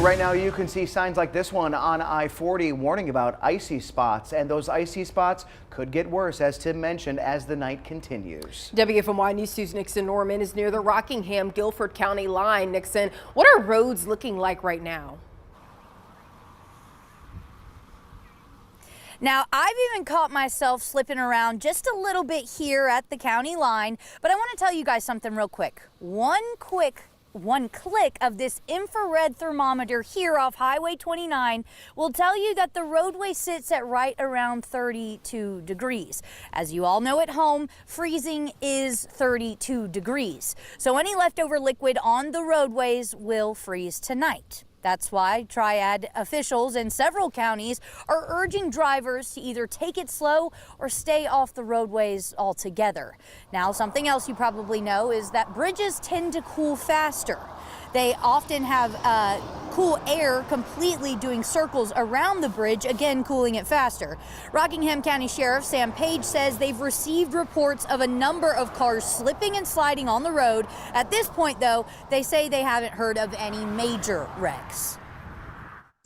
Right now you can see signs like this one on I-40 warning about icy spots, and those icy spots could get worse, as Tim mentioned, as the night continues. WFMY News 2's Nixon Norman is near the Rockingham Guilford County line. Nixon, what are roads looking like right now? Now, I've even caught myself slipping around just a little bit here at the county line, but I want to tell you guys something real quick. One click of this infrared thermometer here off Highway 29 will tell you that the roadway sits at right around 32 degrees. As you all know at home, freezing is 32 degrees. So any leftover liquid on the roadways will freeze tonight. That's why Triad officials in several counties are urging drivers to either take it slow or stay off the roadways altogether. Now, something else you probably know is that bridges tend to cool faster. They often have cool air completely doing circles around the bridge, again cooling it faster. Rockingham County Sheriff Sam Page says they've received reports of a number of cars slipping and sliding on the road. At this point, though, they say they haven't heard of any major wrecks.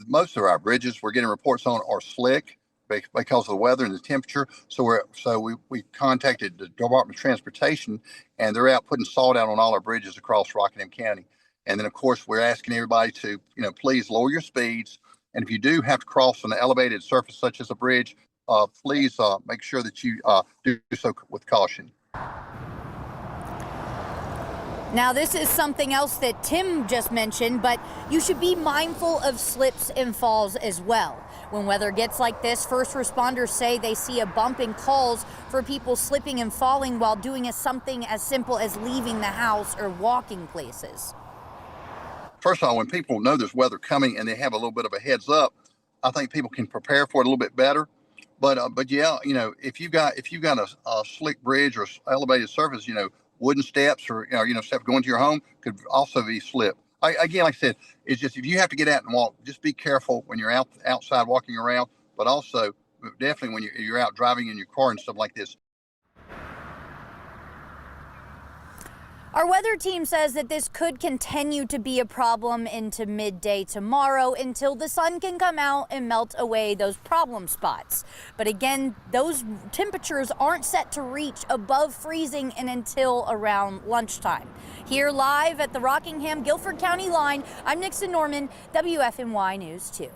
Most of our bridges we're getting reports on are slick because of the weather and the temperature. So we contacted the Department of Transportation, and they're out putting salt out on all our bridges across Rockingham County. And then, of course, we're asking everybody to, please lower your speeds. And if you do have to cross an elevated surface such as a bridge, please make sure that you do so with caution. Now, this is something else that Tim just mentioned, but you should be mindful of slips and falls as well. When weather gets like this, first responders say they see a bump in calls for people slipping and falling while doing something as simple as leaving the house or walking places. First of all, when people know there's weather coming and they have a little bit of a heads up, I think people can prepare for it a little bit better. But yeah, if you've got a slick bridge or elevated surface, wooden steps or steps going to your home could also be slip. Again, like I said, it's just if you have to get out and walk, just be careful when you're outside walking around. But also, definitely when you're out driving in your car and stuff like this. Our weather team says that this could continue to be a problem into midday tomorrow until the sun can come out and melt away those problem spots. But again, those temperatures aren't set to reach above freezing until around lunchtime. Here live at the Rockingham Guilford County line, I'm Nixon Norman, WFMY News 2.